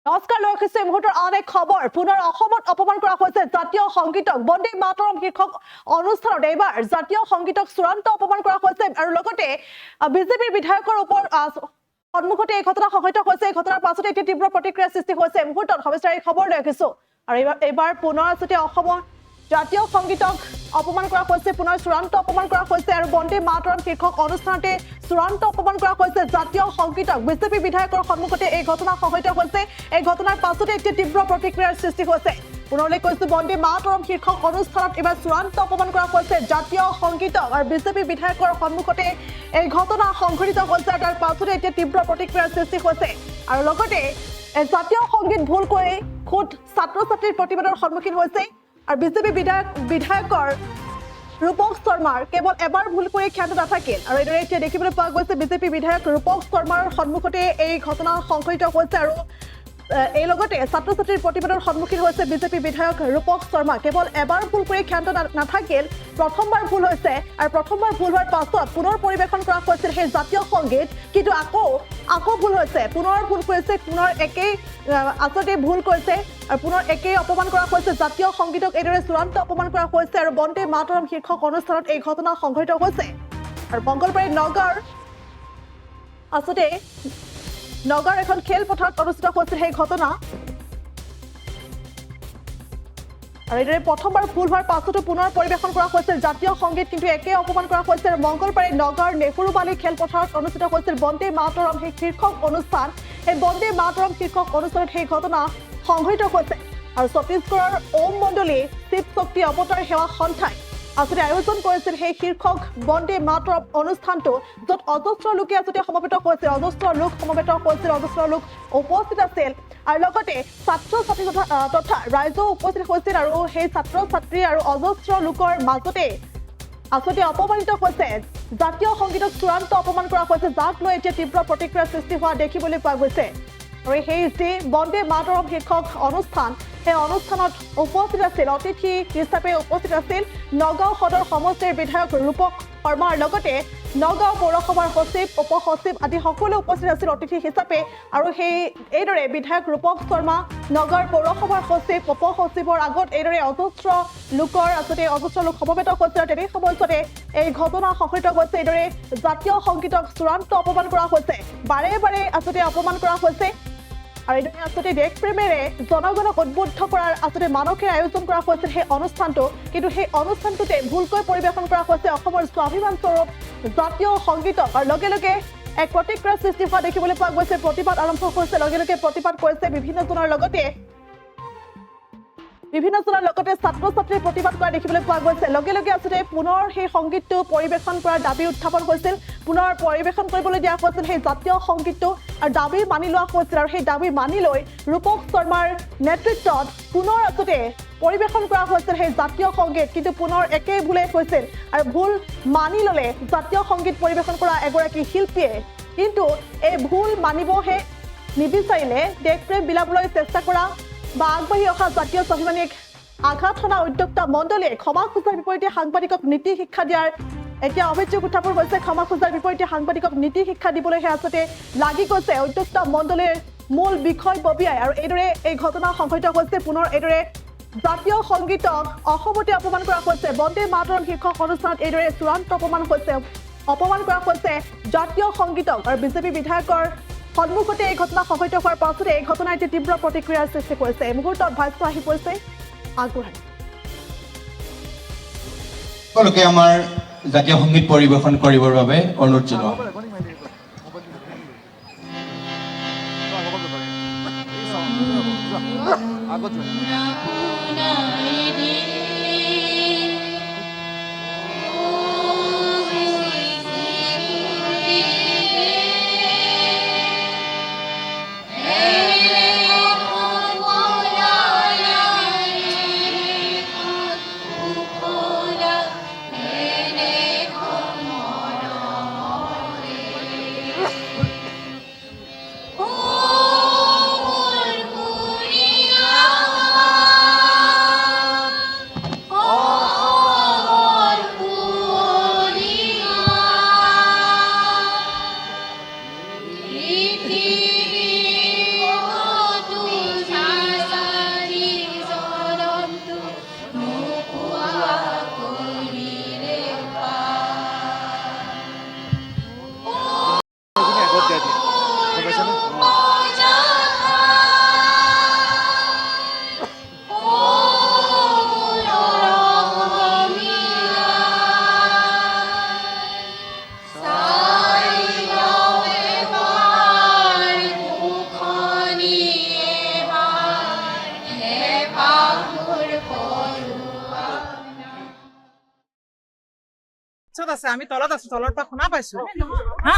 নমস্কাৰ লৈ আহিছে মুহূৰ্তৰ আন এক খবৰ পুনৰ অসমত অপমান কৰা হৈছে জাতীয় সংগীতক বন্দে মাতৰম শীৰ্ষক অনুষ্ঠানত এইবাৰ জাতীয় সংগীতক চূড়ান্ত অপমান কৰা হৈছে আৰু লগতে বিজেপিৰ বিধায়কৰ ওপৰত সন্মুখতে এই ঘটনা সংঘটিত হৈছে এই ঘটনাৰ পাছতে এতিয়া তীব্ৰ প্ৰতিক্ৰিয়াৰ সৃষ্টি হৈছে মুহূৰ্তত সবিস্তাৰিত খবৰ লৈ আহিছো আৰু এইবাৰ পুনৰ আসতে অসমত জাতীয় সংগীতক অপমান কৰা হৈছে পুনৰ চূড়ান্ত অপমান কৰা হৈছে আৰু বন্দে মাতৰম শীৰ্ষক অনুষ্ঠানতে চূড়ান্ত অপমান কৰা হৈছে জাতীয় সংগীতক বিজেপি বিধায়কৰ সন্মুখতে এই ঘটনা সংঘটিত হৈছে এই ঘটনাৰ পাছতে এতিয়া তীব্ৰ প্ৰতিক্ৰিয়াৰ সৃষ্টি হৈছে পুনৰলৈ কৈছো বন্দে মাতৰম শীৰ্ষক অনুষ্ঠানত এবাৰ চূড়ান্ত অপমান কৰা হৈছে জাতীয় সংগীতক আৰু বিজেপি বিধায়কৰ সন্মুখতে এই ঘটনা সংঘটিত হৈছে তাৰ পাছতে এতিয়া তীব্ৰ প্ৰতিক্ৰিয়াৰ সৃষ্টি হৈছে আৰু লগতে জাতীয় সংগীত ভুল কৰি খুদ ছাত্ৰ ছাত্ৰীৰ প্ৰতিবাদৰ সন্মুখীন হৈছে আৰু বিজেপি বিধায়কৰ ৰূপক শৰ্মাৰ কেৱল এবাৰ ভুল কৰি ক্ষান্ত নাথাকিল আৰু এইদৰে এতিয়া দেখিবলৈ পোৱা গৈছে বিজেপি বিধায়ক ৰূপক শৰ্মাৰ সন্মুখতে এই ঘটনা সংঘটিত হৈছে আৰু এই লগতে ছাত্ৰ ছাত্ৰীৰ প্ৰতিবাদৰ সন্মুখীন হৈছে বিজেপি বিধায়ক ৰূপক শৰ্মা কেৱল এবাৰ ভুল কৰি ক্ষান্ত নাথাকিল প্ৰথমবাৰ ভুল হৈছে আৰু প্ৰথমবাৰ ভুল হোৱাৰ পাছত পুনৰ পৰিৱেশন কৰা হৈছিল সেই জাতীয় সংগীত কিন্তু আকৌ ভুল হৈছে পুনৰ ভুল কৰিছে পুনৰ একেই আচলতে ভুল কৰিছে আৰু পুনৰ একেই অপমান কৰা হৈছে জাতীয় সংগীতক এইদৰে চূড়ান্ত অপমান কৰা হৈছে আৰু বন্দে মাতৰম শীৰ্ষক অনুষ্ঠানত এই ঘটনা সংঘটিত হৈছে আৰু মংগলবাৰে নগাঁৱৰ এখন খেলপথাৰত অনুষ্ঠিত হৈছিল সেই ঘটনা আৰু এইদৰে প্ৰথমবাৰ ভুল হোৱাৰ পাছতো পুনৰ পৰিৱেশন কৰা হৈছিল জাতীয় সংগীত কিন্তু একে অপমান কৰা হৈছে আৰু মংগলবাৰে নগাঁৱৰ নেহৰুবালি খেলপথাৰত অনুষ্ঠিত হৈছিল বন্দে মাতৰম সেই শীৰ্ষক অনুষ্ঠান সেই বন্দে মাতৰম শীৰ্ষক অনুষ্ঠানত সেই ঘটনা সংঘটিত হৈছে আৰু ছত্তীশগড়ৰ ওম মণ্ডলী শিৱ শক্তি অৱতাৰ সেৱা সন্থাই আসলে আয়োজন কৰিছিল সেই শীৰ্ষক বন্দে মাতৰম অনুষ্ঠানটো য'ত অজস্ৰ লোকে আসলে সমবেত হৈছিল অজস্ৰ লোক সমবেত হৈছিল অজস্ৰ লোক উপস্থিত আছিল আৰু লগতে ছাত্ৰ ছাত্ৰী তথা ৰাইজও উপস্থিত হৈছিল আৰু সেই ছাত্ৰ ছাত্ৰী আৰু অজস্ৰ লোকৰ মাজতে আসলে অপমানিত হৈছে জাতীয় সংগীতক চূড়ান্ত অপমান কৰা হৈছে যাক লৈ এতিয়া তীব্ৰ প্ৰতিক্ৰিয়াৰ সৃষ্টি হোৱা দেখিবলৈ পোৱা গৈছে আৰু সেই যে বন্দে মাতৰম শীৰ্ষক অনুষ্ঠান সেই অনুষ্ঠানত উপস্থিত আছিল অতিথি হিচাপে উপস্থিত আছিল নগাঁও সদৰ সমষ্টিৰ বিধায়ক ৰূপক শৰ্মাৰ লগতে নগাঁও পৌৰসভাৰ সচিব উপ সচিব আদি সকলো উপস্থিত আছিল অতিথি হিচাপে আৰু এইদৰে বিধায়ক ৰূপক শৰ্মা নগাঁৱৰ পৌৰসভাৰ সচিব উপ সচিবৰ আগত এইদৰে অজস্ৰ লোকৰ আসলে অজস্ৰ লোক সমবেত হৈছে আৰু তেনে সময়তে এই ঘটনা সংঘটিত হৈছে এইদৰে জাতীয় সংগীতক চূড়ান্ত অপমান কৰা হৈছে বাৰে বাৰে আসলে অপমান কৰা হৈছে আৰু এইদৰে আসলে দেশ প্ৰেমেৰে জনগণক উদ্বুদ্ধ কৰাৰ আসলে মানসেৰে আয়োজন কৰা হৈছিল সেই অনুষ্ঠানটো কিন্তু সেই অনুষ্ঠানটোতে ভুলকৈ পৰিৱেশন কৰা হৈছে অসমৰ স্বাভিমান স্বৰূপ জাতীয় সংগীতক আৰু লগে লগে এক প্ৰতিক্ৰিয়াৰ সৃষ্টি হোৱা দেখিবলৈ পোৱা গৈছে প্ৰতিবাদ আৰম্ভ হৈছে লগে লগে প্ৰতিবাদ কৰিছে বিভিন্নজনৰ লগতে ছাত্ৰ ছাত্ৰীৰ প্ৰতিবাদ কৰা দেখিবলৈ পোৱা গৈছে লগে লগে আসলে পুনৰ সেই সংগীতটো পৰিৱেশন কৰাৰ দাবী উত্থাপন হৈছিল পুনৰ পৰিৱেশন কৰিবলৈ দিয়া হৈছিল সেই জাতীয় সংগীতটো আৰু দাবী মানি লোৱা হৈছিল আৰু সেই দাবী মানি লৈ ৰূপক শৰ্মাৰ নেতৃত্বত পুনৰ আসলে পৰিৱেশন কৰা হৈছিল সেই জাতীয় সংগীত কিন্তু পুনৰ একেই ভুলে হৈছিল আৰু ভুল মানি ল'লে জাতীয় সংগীত পৰিৱেশন কৰা এগৰাকী শিল্পীয়ে কিন্তু এই ভুল মানিবহে নিবিচাৰিলে দেশপ্ৰেম বিলাবলৈ চেষ্টা কৰা বা আগবাঢ়ি অহা জাতীয় স্বাভিমানিক আঘাত সনা উদ্যোক্তা মণ্ডলীয়ে ক্ষমা খোজাৰ বিপৰীতে সাংবাদিকক নীতি শিক্ষা দিয়াৰ এতিয়া অভিযোগ উত্থাপন হৈছে ক্ষমা খোজাৰ বিপৰীতে সাংবাদিকক নীতি শিক্ষা দিবলৈহে আচলতে লাগি গৈছে উদ্যোক্তা মণ্ডলীৰ মূল বিষয় ববিয়াই আৰু এইদৰে এই ঘটনা সংঘটিত হৈছে পুনৰ এইদৰে জাতীয় সংগীতক অসমতে অপমান কৰা হৈছে বন্দে মাতৰম শীৰ্ষক অনুষ্ঠানত এইদৰে চূড়ান্ত অপমান কৰা হৈছে জাতীয় সংগীতক আৰু বিজেপি বিধায়কৰ সন্মুখতে এই ঘটনা সংঘটিত হোৱাৰ পাছতে এই ঘটনাই এতিয়া তীব্ৰ প্ৰতিক্ৰিয়াৰ সৃষ্টি কৰিছে এই মুহূৰ্তত ভাষ্য আহি পৰিছে আগবঢ়াই সকলোকে আমাৰ জাতীয় সংগীত পৰিৱেশন কৰিবৰ বাবে অনুৰোধ জনাওঁ আছে আমি তলত আছো তলৰ পৰা শুনা পাইছো হা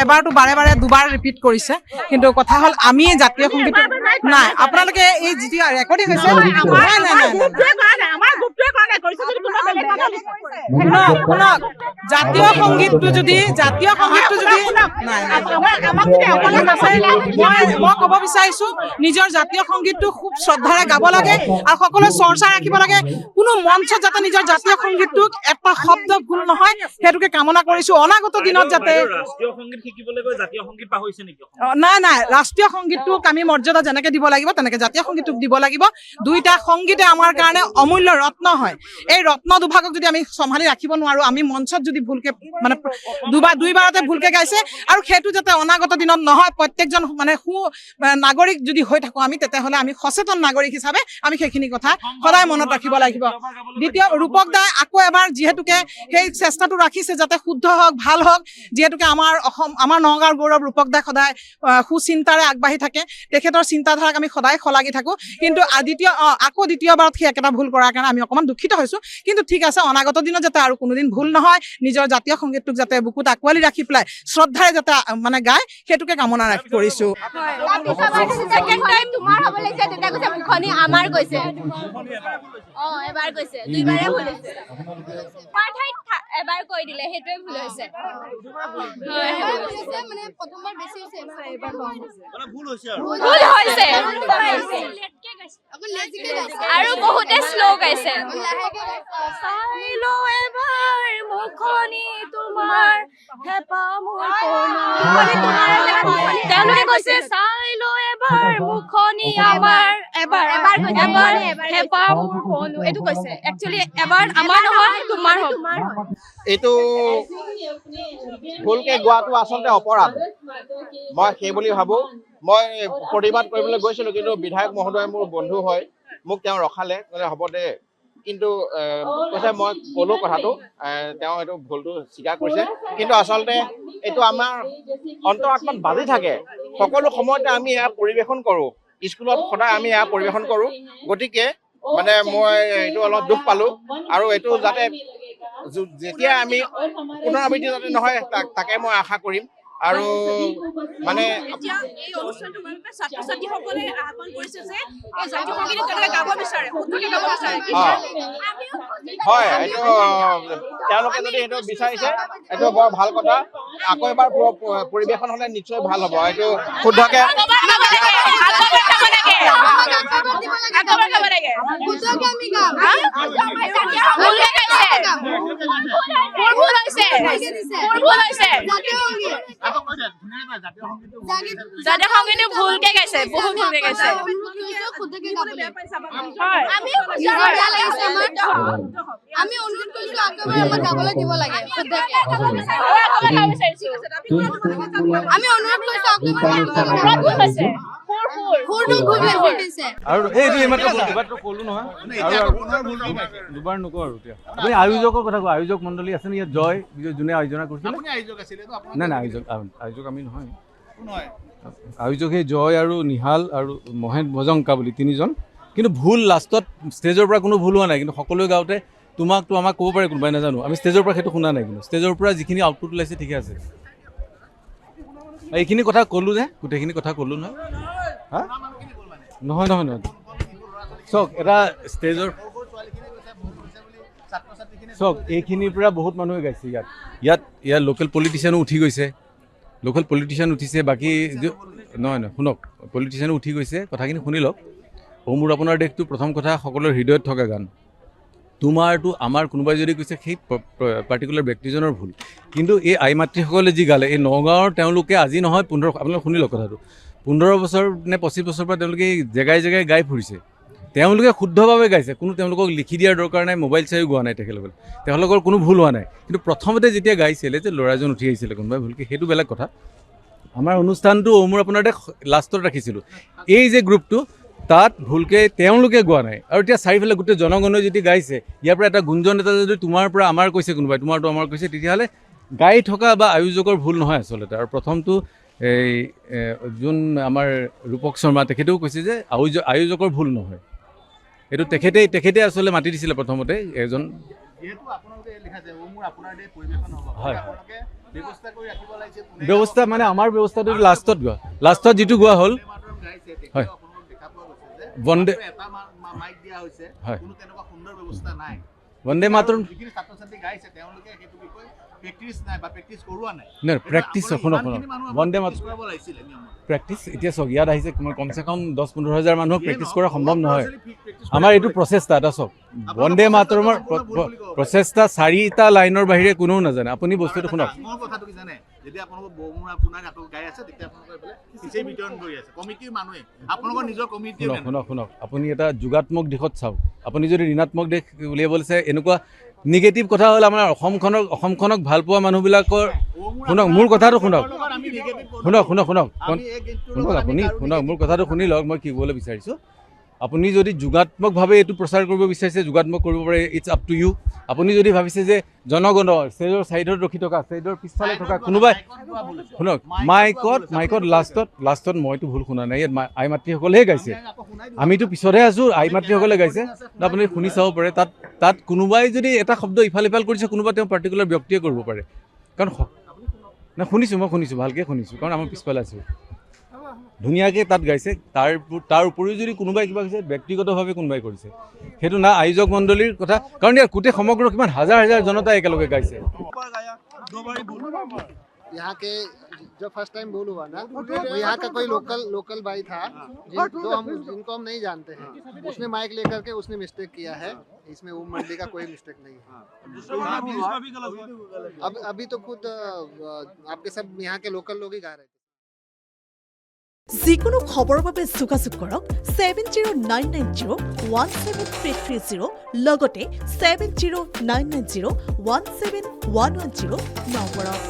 এবাৰটো বাৰে দুবাৰ ৰিপিট কৰিছে কিন্তু কথা হ'ল আমি জাতীয় সংগীত নাই আপোনালোকে এই যিটো ৰেকৰ্ডিং হৈছে শুনক জাতীয় সংগীতটো যদি মই ক'ব বিচাৰিছো নিজৰ জাতীয় সংগীতটো খুব শ্ৰদ্ধাৰে গাব লাগে আৰু সকলোৱে চৰ্চা ৰাখিব লাগে কোনো মঞ্চত যাতে নিজৰ জাতীয় সংগীতটোক এটা শব্দ ভুল নহয় সেইটোকে কামনা কৰিছো অনাগত দিনত যাতে ৰাষ্ট্ৰীয় সংগীত শিকিবলৈ গৈ জাতীয় সংগীত পাহৰিছে নেকি নাই ৰাষ্ট্ৰীয় সংগীতটোক আমি মৰ্যাদা যেনেকে দিব লাগিব তেনেকে জাতীয় সংগীতটোক দিব লাগিব দুইটা সংগীতে আমাৰ কাৰণে অমূল্য ৰত্ন হয় এই ৰত্ন দুভাগক যদি আমি সম্ভালি ৰাখিব নোৱাৰো আমি মঞ্চত যদি ভুলকে মানে দুইবাৰতে ভুলকে গাইছে আৰু সেইটো যাতে অনাগত দিনত নহয় প্ৰত্যেকজন মানে নাগৰিক যদি হৈ থাকো আমি তেতিয়াহ'লে আমি সচেতন নাগৰিক হিচাপে আমি সেইখিনি কথা সদায় মনত ৰাখিব লাগিব দ্বিতীয় ৰূপক দাই আকৌ এবাৰ যিহেতুকে সেই চেষ্টাটো ৰাখিছে যাতে শুদ্ধ হওক ভাল হওক যিহেতুকে আমাৰ নগাঁৱৰ গৌৰৱ ৰূপক দাই সদায় সুচিন্তাৰে আগবাঢ়ি থাকে তেখেতৰ চিন্তাধাৰাক আমি সদায় শলাগি থাকো কিন্তু দ্বিতীয়বাৰত সেই একেটা ভুল কৰাৰ কাৰণে আমি অকণমান দুখিত হৈছো কিন্তু ঠিক আছে অনাগত দিনত যাতে আৰু কোনোদিন ভুল নহয় নিজৰ জাতীয় সংগীতটোক যাতে বুকুত আঁকোৱালি ৰাখি পেলাই শ্ৰদ্ধাৰে যাতে মানে গায় সেইটোকে কামনা কৰিছো এবাৰ কৈ দিলে সেইটোৱে ভুল হৈছে আৰু বহুতে শ্ল' গাইছে চাই লো এবাৰ মুখনি তোমাৰ হেঁপাহ মোৰ তেওঁলোকে কৈছে চাই লো এবাৰ মুখনি আমাৰ এবাৰ হেঁপাহ মোৰ পনু এইটো কৈছে একচুৱেলি এবাৰ আমাৰ নহয় তোমাৰ হ'ব এইটো ভুলকে গোৱাটো আচলতে অপৰাধ মই সেই বুলি ভাবো মই প্ৰতিবাদ কৰিবলৈ গৈছিলো কিন্তু বিধায়ক মহোদয় মোৰ বন্ধু হয় মোক তেওঁ ৰখালে হ'ব দে কিন্তু কৈছে মই ক'লো কথাটো তেওঁ এইটো ভুলটো স্বীকাৰ কৰিছে কিন্তু আচলতে এইটো আমাৰ অন্তৰাত্মাত বাজি থাকে সকলো সময়তে আমি এয়া পৰিৱেশন কৰোঁ স্কুলত সদায় আমি এয়া পৰিৱেশন কৰোঁ গতিকে মানে মই এইটো অলপ দুখ পালোঁ আৰু এইটো যাতে যেতিয়া আমি পুনৰাবৃত্তি যাতে নহয় তাকে মই আশা কৰিম আৰু মানে এই অনুষ্ঠানটো মানে ছাত্ৰ ছাত্ৰীসকলে আহ্বান কৰিছে যে এই জাতীয় সংগীত তেওঁলোকে গাব বিচাৰে শুদ্ধকে গাব বিচাৰে হয় এইটো তেওঁলোকে যদি এইটো বিচাৰিছে এইটো বৰ ভাল কথা আকৌ এবাৰ পৰিৱেশন হ'লে নিশ্চয় ভাল হ'ব এইটো শুদ্ধকে জাতীয় সংগীত ভুলকে গাইছে বহুত ভুলকে গাইছে আমি অনুৰোধ কৰিছো আকৌ আমাক গাবলৈ দিব লাগে আমি অনুৰোধ কৰিছো আৰু এইটো এইমাত্ৰ ক'লো নহয় দুবাৰ নকওঁ আৰু এতিয়া আপুনি আয়োজকৰ কথা কয় আয়োজক মণ্ডলী আছে নে ইয়াত জয় যোনে আয়োজনা কৰিছিলে নাই আয়োজক আমি নহয় আয়োজক সেই জয় আৰু নিহাল আৰু মহেশ ভজংকা বুলি তিনিজন কিন্তু ভুল লাষ্টত ষ্টেজৰ পৰা কোনো ভুল হোৱা নাই কিন্তু সকলোৱে গাওঁতে তোমাকতো আমাক ক'ব পাৰে কোনোবাই নাজানো আমি ষ্টেজৰ পৰা সেইটো শুনা নাই কিন্তু ষ্টেজৰ পৰা যিখিনি আউটপুট ওলাইছে ঠিকে আছে এইখিনি কথা ক'লোঁ যে গোটেইখিনি কথা ক'লোঁ নহয় হা নহয় চাওক এটা ষ্টেজৰ চাওক এইখিনিৰ পৰা বহুত মানুহে গাইছে ইয়াত লোকেল পলিটিচিয়ানো উঠি গৈছে উঠিছে বাকী নহয় শুনক পলিটিচিয়ানো উঠি গৈছে কথাখিনি শুনি লওক মোৰ আপোনাৰ দেশটো প্ৰথম কথা সকলোৰে হৃদয়ত থকা গান তোমাৰটো আমাৰ কোনোবাই যদি কৈছে সেই পাৰ্টিকুলাৰ ব্যক্তিজনৰ ভুল কিন্তু এই আই মাতৃসকলে যি গালে এই নগাঁৱৰ তেওঁলোকে আজি নহয় আপোনালোকে শুনি লওক কথাটো 15 বছৰ নে 25 বছৰৰ পৰা তেওঁলোকে জেগাই গাই ফুৰিছে তেওঁলোকে শুদ্ধভাৱে গাইছে কোনো তেওঁলোকক লিখি দিয়াৰ দৰকাৰ নাই মোবাইল চাইও গোৱা নাই তেওঁলোকৰ কোনো ভুল হোৱা নাই কিন্তু প্ৰথমতে যেতিয়া গাইছিলে যে ল'ৰাজন উঠি আহিছিলে কোনোবাই ভুলকৈ সেইটো বেলেগ কথা আমাৰ অনুষ্ঠানটো মোৰ আপোনাৰ লাষ্টত ৰাখিছিলোঁ এই যে গ্ৰুপটো তাত ভুলকৈ তেওঁলোকে গোৱা নাই আৰু এতিয়া চাৰিওফালে গোটেই জনগণে যদি গাইছে ইয়াৰ পৰা এটা গুঞ্জন এটা যদি তোমাৰ পৰা আমাৰ কৈছে কোনোবাই তোমাৰটো আমাৰ কৈছে তেতিয়াহ'লে গাই থকা বা আয়োজকৰ ভুল নহয় আচলতে আৰু প্ৰথমটো এই যোন আমাৰ ৰূপক শৰ্মা তেখেতেও কৈছে যে আয়োজকৰ ভুল নহয় এইটো তেখেতে আচলতে মাতি দিছিলে প্ৰথমতে এজন যেহেতু আপোনালোকে লিখাছে মোৰ আপোনাৰ দে পৰিবেশন হ'ব হয়। আপোনালোকে ব্যৱস্থা কৰি ৰাখিব লাগিছে ব্যৱস্থা মানে আমাৰ ব্যৱস্থাটো লাষ্টত যিটো গোৱা হ'ল গাইছে হয়। তেতিয়াও আপোনালোক দেখা পোৱা গৈছে যে বন্দে এটা মাইক দিয়া হৈছে হয়। কোনো তেনেকুৱা সুন্দৰ ব্যৱস্থা নাই বন্দে মাতৰম যিখিনি ছাত্ৰ ছাত্ৰী গাইছে তেওঁলোকে সেইটো বিষয়ে প্ৰেক্টিছ নাই বা প্ৰেক্টিছ কৰোৱা নাই প্ৰেক্টিছ শুনক বন্দে মাতৰম কৰাব লাগিছিলে নিয়মত প্ৰেক্টিছ এতিয়া চাওক ইয়াত আহিছে কমচে কম 10-15 হাজাৰ মানুহক প্ৰেক্টিছ কৰা সম্ভৱ নহয় আমাৰ এইটো প্ৰচেষ্টা এটা চাওক বন্দে মাতৰমৰ প্ৰচেষ্টা 4টা লাইনৰ বাহিৰে কোনেও নাজানে আপুনি বস্তুটো শুনক মোৰ কথাটো কি জানে যেতিয়া আপোনালোকৰ বৌমুৰা আপোনাৰ আকৌ গাই আছে তেতিয়া আপোনালোকে এইফালে পিছে বিতৰণ কৰি আছে কমিটিৰ মানুহে আপোনালোকৰ নিজৰ কমিটি শুনক আপুনি এটা যোগাত্মক দিশত চাওক আপুনি যদি ঋণাত্মক দিশ উলিয়াবলৈ চাই এনেকুৱা নিগেটিভ কথা হ'ল আমাৰ অসমখনক ভাল পোৱা মানুহবিলাকৰ শুনক মোৰ কথাটো শুনক আপুনি শুনক মোৰ কথাটো শুনি লওক মই কি ক'বলৈ বিচাৰিছোঁ আপুনি যদি যোগাত্মকভাৱে এইটো প্ৰচাৰ কৰিব বিচাৰিছে যোগাত্মক কৰিব পাৰে ইটছ আপ টু ইউ আপুনি যদি ভাবিছে যে জনগণৰ ষ্টেজৰ ছাইডত ৰখি থকা ষ্টেজৰ পিছফালে থকা কোনোবাই শুনক মাইকত লাষ্টত মইতো ভুল শুনা নাই ইয়াত আই মাতৃসকলেহে গাইছে আমিতো পিছতহে আছোঁ আই মাতৃসকলে গাইছে আপুনি শুনি চাব পাৰে তাত কোনোবাই যদি এটা শব্দ ইফাল সিফাল কৰিছে কোনোবা তেওঁ পাৰ্টিকুলাৰ ব্যক্তিয়ে কৰিব পাৰে কাৰণ মই শুনিছোঁ ভালকৈ শুনিছোঁ কাৰণ আমাৰ পিছফালে আছোঁ ধুনীয়াকৈ তাত গাইছে তাৰ উপৰিও যদি কোনোবাই কিবা কৈছে ব্যক্তিগতভাৱে কোনোবাই কৰিছে সেইটো না আয়োজক মণ্ডলীৰ কথা কাৰণ ইয়াৰ গোটেই সমগ্ৰ কিমান হাজাৰ জনতা একেলগে গাইছে यहाँ के जब फर्स्ट टाइम बोल हुआ ना वो यहाँ का कोई लोकल भाई था जिनको हम नहीं जानते हैं उसने माइक लेकर के उसने मिस्टेक किया है इसमें ओम मंडी का कोई मिस्टेक नहीं है अभी तो खुद आपके सब यहाँ के लोकल लोग ही गा रहे थे যিকোনো খবৰৰ বাবে যোগাযোগ কৰক 7099017330 লগতে 7099017110 নম্বৰত